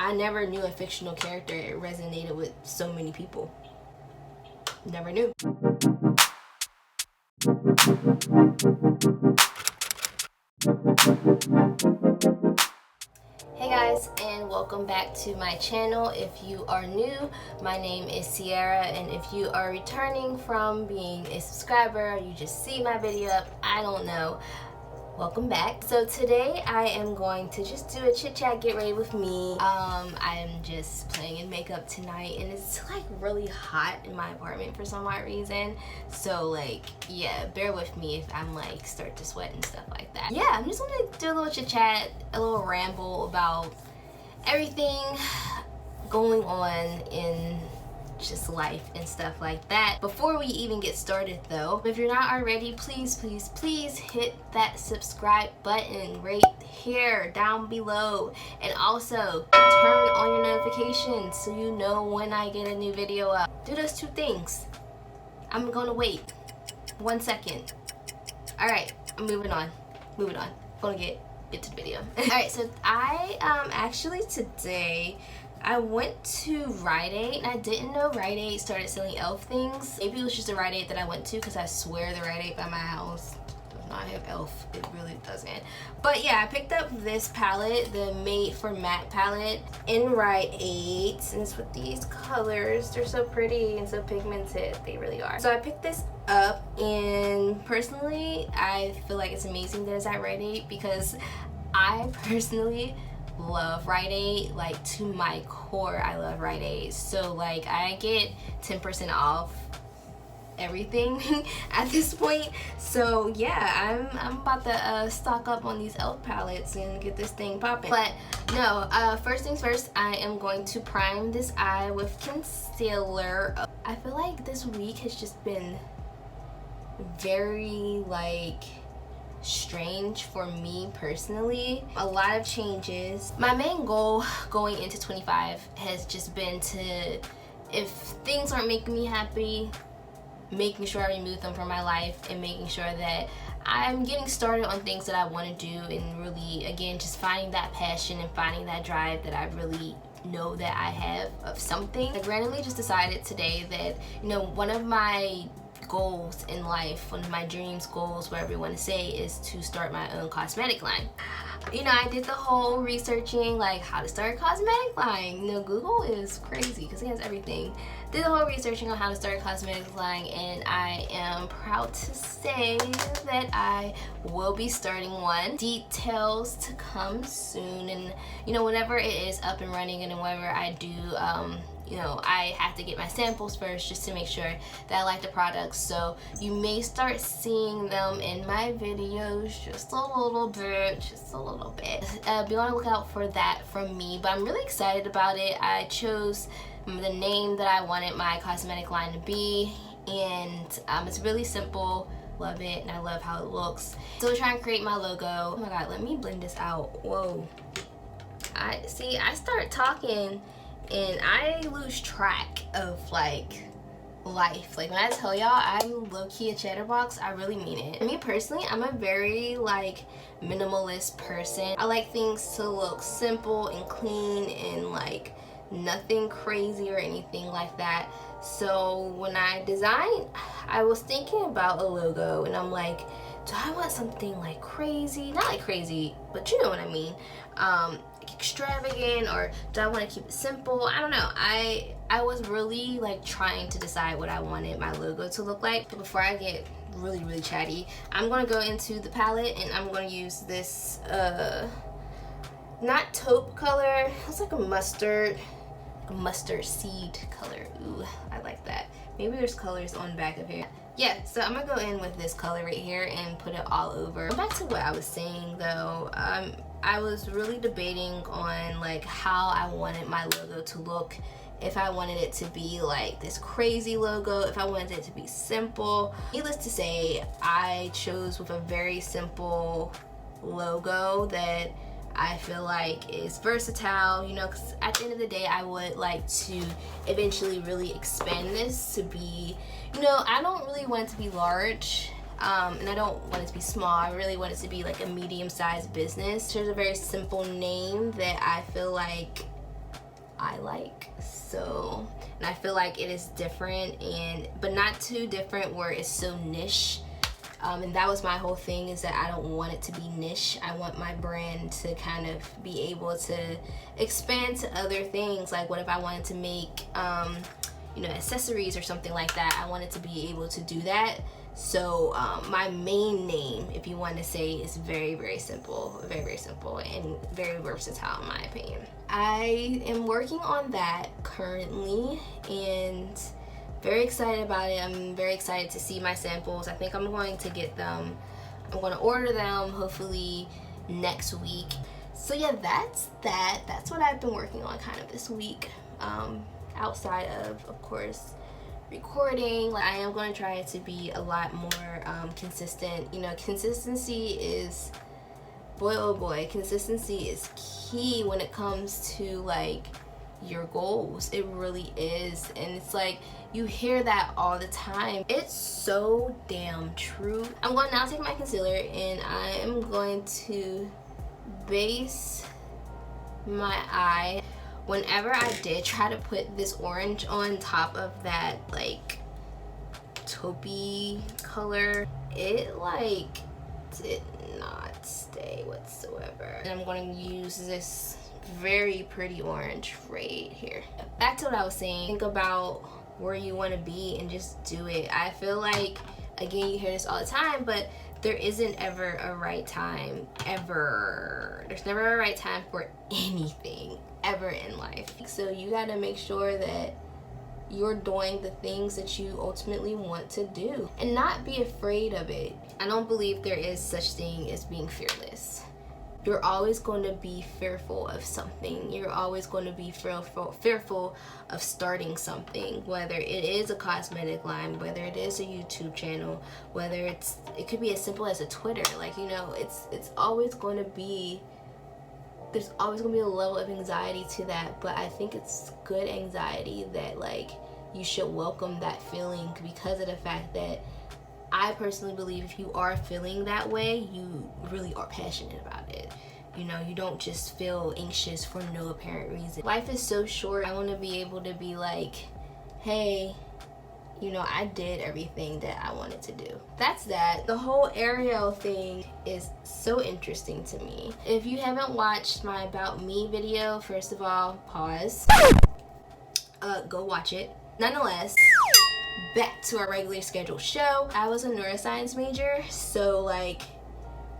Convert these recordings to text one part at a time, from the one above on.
I never knew a fictional character resonated with so many people. Never knew. Hey guys, and welcome back to my channel. If you are new, my name is Sierra, and if you are returning from being a subscriber, or you just see my video up, I don't know, welcome back. So today I am going to just do a chit chat, get ready with me. I am just playing in makeup tonight, and it's like really hot in my apartment for some odd reason. So like, yeah, bear with me if I'm like start to sweat and stuff like that. Yeah, I'm just gonna do a little chit chat, a little ramble about everything going on in just life and stuff like that. Before we even get started though, if you're not already, please hit that subscribe button right here down below, and also turn on your notifications so you know when I get a new video up. Do those two things. I'm gonna wait 1 second. All right, I'm moving on. Gonna get to the video. All right, so I actually today I went to Rite Aid, and I didn't know Rite Aid started selling e.l.f. things. Maybe it was just a Rite Aid that I went to, because I swear the Rite Aid by my house does not have e.l.f. It really doesn't. But yeah, I picked up this palette, the Made for Matte palette in Rite Aid, and it's with these colors. They're so pretty and so pigmented. They really are. So I picked this up, and personally, I feel like it's amazing that it's at Rite Aid, because I personally love Rite Aid, like to my core. I love Rite Aid, so like I get 10% off everything at this point. So yeah, I'm about to stock up on these e.l.f. palettes and get this thing popping. But no, first things first, I am going to prime this eye with concealer. I feel like this week has just been very like strange for me personally. A lot of changes. My main goal going into 25 has just been to, if things aren't making me happy, making sure I remove them from my life, and making sure that I'm getting started on things that I want to do, and really again just finding that passion and finding that drive that I really know that I have of something. I randomly just decided today that, you know, one of my goals in life, one of my dreams, goals, whatever you want to say, is to start my own cosmetic line. You know, I did the whole researching, like how to start a cosmetic line. You know, Google is crazy because it has everything. Did the whole researching on how to start a cosmetic line, and I am proud to say that I will be starting one. Details to come soon, and you know, whenever it is up and running, and whenever I do you know, I have to get my samples first just to make sure that I like the products. So you may start seeing them in my videos just a little bit. Be on the lookout for that from me, but I'm really excited about it. I chose the name that I wanted my cosmetic line to be, and it's really simple. Love it, and I love how it looks. So we're trying to create my logo. Oh my god, let me blend this out. Whoa. I start talking and I lose track of like life. Like when I tell y'all I'm low-key a chatterbox, I really mean it. Me personally, I'm a very like minimalist person. I like things to look simple and clean and like nothing crazy or anything like that. So when I designed, I was thinking about a logo, and I'm like, do I want something like crazy? Not like crazy, but you know what I mean. Extravagant, or do I want to keep it simple? I don't know. I was really like trying to decide what I wanted my logo to look like. But before I get really chatty, I'm gonna go into the palette, and I'm gonna use this not taupe color. It's like a mustard seed color. Ooh, I like that. Maybe there's colors on the back of here. Yeah, so I'm gonna go in with this color right here and put it all over. Back to what I was saying though, I was really debating on like how I wanted my logo to look. If I wanted it to be like this crazy logo, if I wanted it to be simple. Needless to say, I chose with a very simple logo that I feel like is versatile, you know, because at the end of the day, I would like to eventually really expand this to be, you know, I don't really want it to be large, and I don't want it to be small. I really want it to be like a medium-sized business. There's a very simple name that I feel like I like. So, and I feel like it is different, but not too different where it's so niche. And that was my whole thing, is that I don't want it to be niche. I want my brand to kind of be able to expand to other things. Like, what if I wanted to make you know, accessories or something like that? I wanted to be able to do that. So my main name, if you want to say, is very simple, very simple, and very versatile in my opinion. I am working on that currently and very excited about it. I'm very excited to see my samples. I think I'm going to get them, I'm going to order them hopefully next week. So yeah, that's that. That's what I've been working on kind of this week, outside of course recording. Like, I am going to try it to be a lot more consistent. You know, consistency is, boy oh boy, consistency is key when it comes to like your goals. It really is. And it's like, you hear that all the time. It's so damn true. I'm going to now take my concealer and I am going to base my eye. Whenever I did try to put this orange on top of that like taupey color, it like did not stay whatsoever. And I'm going to use this very pretty orange right here. Back to what I was saying, think about where you want to be and just do it. I feel like, again, you hear this all the time, but there isn't ever a right time, ever. There's never a right time for anything ever in life. So you got to make sure that you're doing the things that you ultimately want to do and not be afraid of it. I don't believe there is such thing as being fearless. You're always going to be fearful of something. You're always going to be fearful of starting something, whether it is a cosmetic line, whether it is a YouTube channel, whether it could be as simple as a Twitter. Like, you know, it's always going to be, there's always going to be a level of anxiety to that. But I think it's good anxiety that like you should welcome that feeling, because of the fact that I personally believe if you are feeling that way, you really are passionate about it. You know, you don't just feel anxious for no apparent reason. Life is so short. I want to be able to be like, hey, you know, I did everything that I wanted to do. That's that. The whole Ariel thing is so interesting to me. If you haven't watched my About Me video, first of all, pause. Go watch it. Nonetheless, back to our regularly scheduled show. I was a neuroscience major, so like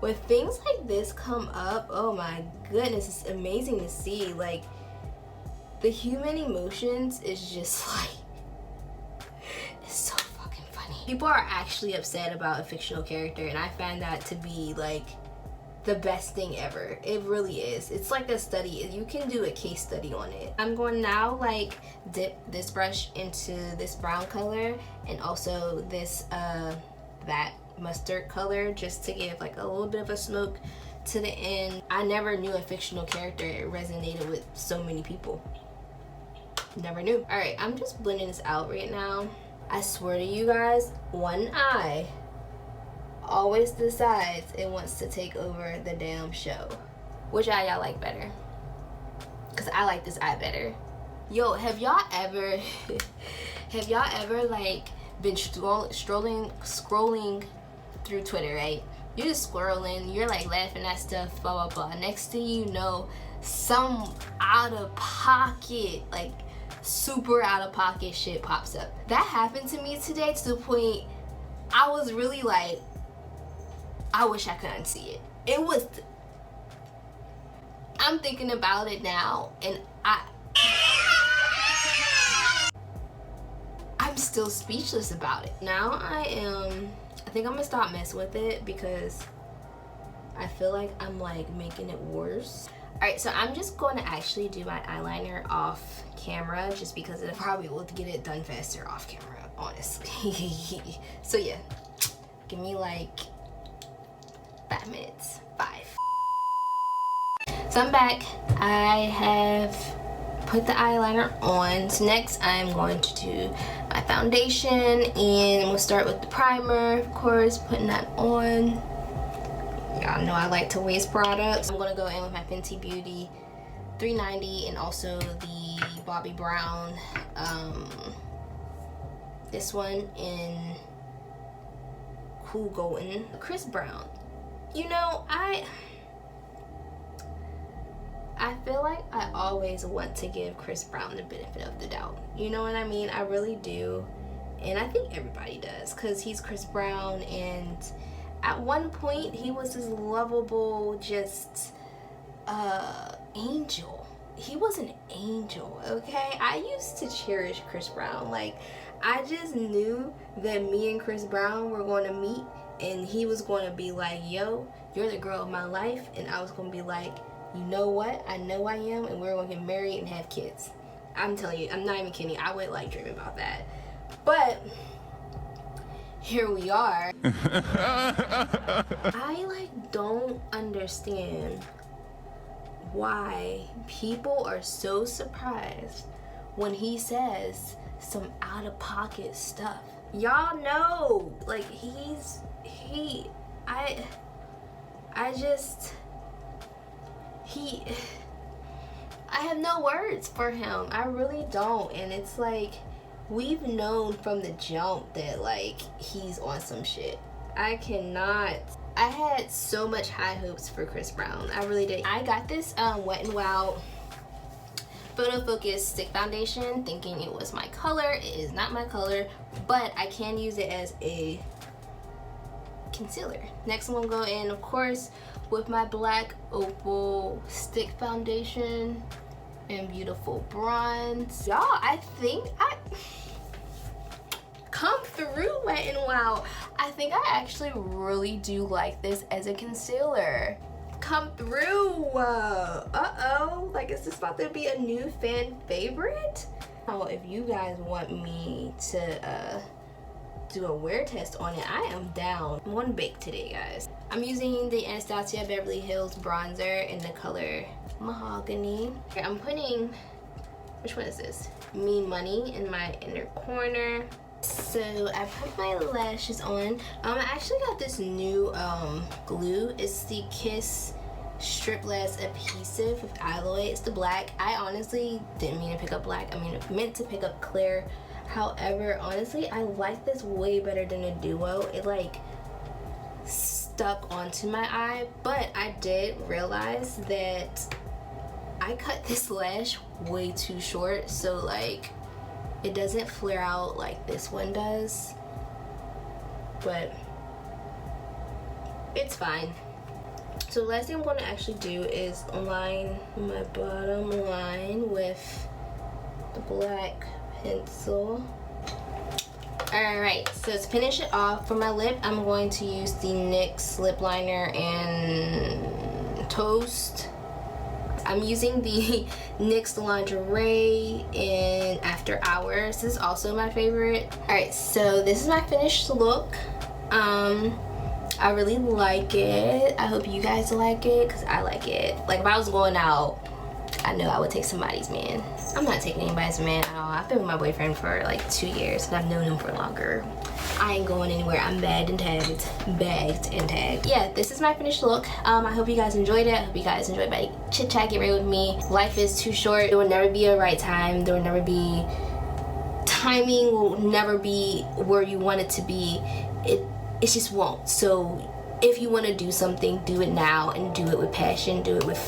when things like this come up, oh my goodness, it's amazing to see. Like, the human emotions is just like, it's so fucking funny. People are actually upset about a fictional character, and I find that to be like the best thing ever. It really is. It's like a study. You can do a case study on it. I'm going now like dip this brush into this brown color and also this that mustard color, just to give like a little bit of a smoke to the end. I never knew a fictional character resonated with so many people. Never knew. All right, I'm just blending this out right now. I swear to you guys, one eye always decides it wants to take over the damn show. Which eye y'all like better? Because I like this eye better. Yo, have y'all ever like been scrolling through Twitter, right? You're just scrolling, you're like laughing at stuff, blah blah blah. Next thing you know, some out of pocket, like super out of pocket shit pops up. That happened to me today, to the point I was really like, I wish I could unsee it. It was, I'm thinking about it now, and I'm still speechless about it. Now I think I'm gonna stop messing with it, because I feel like I'm like making it worse. Alright, so I'm just going to actually do my eyeliner off camera, just because it probably will get it done faster off camera, honestly. So yeah, give me like 5 minutes. 5. So I'm back. I have put the eyeliner on. So next I'm going to do my foundation, and we'll start with the primer, of course, putting that on. Y'all know I like to waste products. I'm gonna go in with my Fenty Beauty 390 and also the the Bobbi Brown. This one in Cool Golden. Chris Brown. You know, I feel like I always want to give Chris Brown the benefit of the doubt. You know what I mean? I really do. And I think everybody does, because he's Chris Brown, and at one point he was this lovable, just angel. He was an angel, okay? I used to cherish Chris Brown. Like, I just knew that me and Chris Brown were going to meet, and he was going to be like, yo, you're the girl of my life, and I was going to be like, you know what? I know I am, and we're going to get married and have kids. I'm telling you, I'm not even kidding. I would like dream about that. But here we are. I like don't understand why people are so surprised when he says some out-of-pocket stuff. Y'all know, like, I have no words for him. I really don't. And it's like, we've known from the jump that, like, he's on some shit. I had so much high hopes for Chris Brown. I really did. I got this Wet n Wild Photo Focus Stick Foundation thinking it was my color. It is not my color, but I can use it as a concealer. Next, I'm gonna go in, of course, with my Black Opal Stick Foundation in Beautiful Bronze. Y'all, I think I come through Wet n Wild. I think I actually really do like this as a concealer. Come through. Uh-oh, like, is this about to be a new fan favorite? Oh, if you guys want me to do a wear test on it, I am down. I'm on bake today, guys. I'm using the Anastasia Beverly Hills bronzer in the color Mahogany. I'm putting, which one is this? Mean Money in my inner corner. So I put my lashes on. I actually got this new glue. It's the Kiss Strip Lash Adhesive with alloy. It's the black. I honestly didn't mean to pick up black. I meant to pick up clear. However, honestly, I like this way better than a duo. It like stuck onto my eye, but I did realize that I cut this lash way too short, so like it doesn't flare out like this one does, but it's fine. So the last thing I'm going to actually do is line my bottom line with the black pencil. Alright, so to finish it off, for my lip, I'm going to use the NYX lip liner in Toast. I'm using the NYX Lingerie in After Hours. This is also my favorite. Alright, so this is my finished look. I really like it. I hope you guys like it, because I like it. Like, if I was going out, I know I would take somebody's man. I'm not taking anybody's man at all. I've been with my boyfriend for like 2 years, and I've known him for longer. I ain't going anywhere. I'm bagged and tagged. Bagged and tagged. Yeah, this is my finished look. I hope you guys enjoyed it. I hope you guys enjoyed my chit chat, get ready with me. Life is too short. There will never be a right time. There will never be, timing will never be where you want it to be. It just won't. So if you want to do something, do it now, and do it with passion. Do it with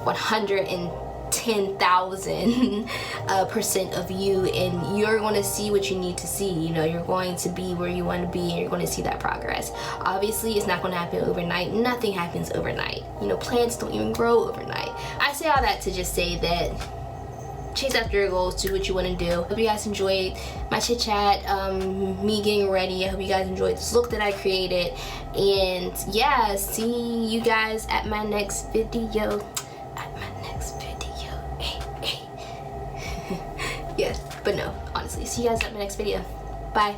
110,000% of you, and you're going to see what you need to see. You know, you're going to be where you want to be, and you're going to see that progress. Obviously, it's not going to happen overnight. Nothing happens overnight. You know, plants don't even grow overnight. I say all that to just say that chase after your goals, do what you want to do. Hope you guys enjoyed my chit chat, me getting ready. I hope you guys enjoyed this look that I created, and yeah, see you guys at my next video. Yes, but no, honestly, see you guys at my next video. Bye.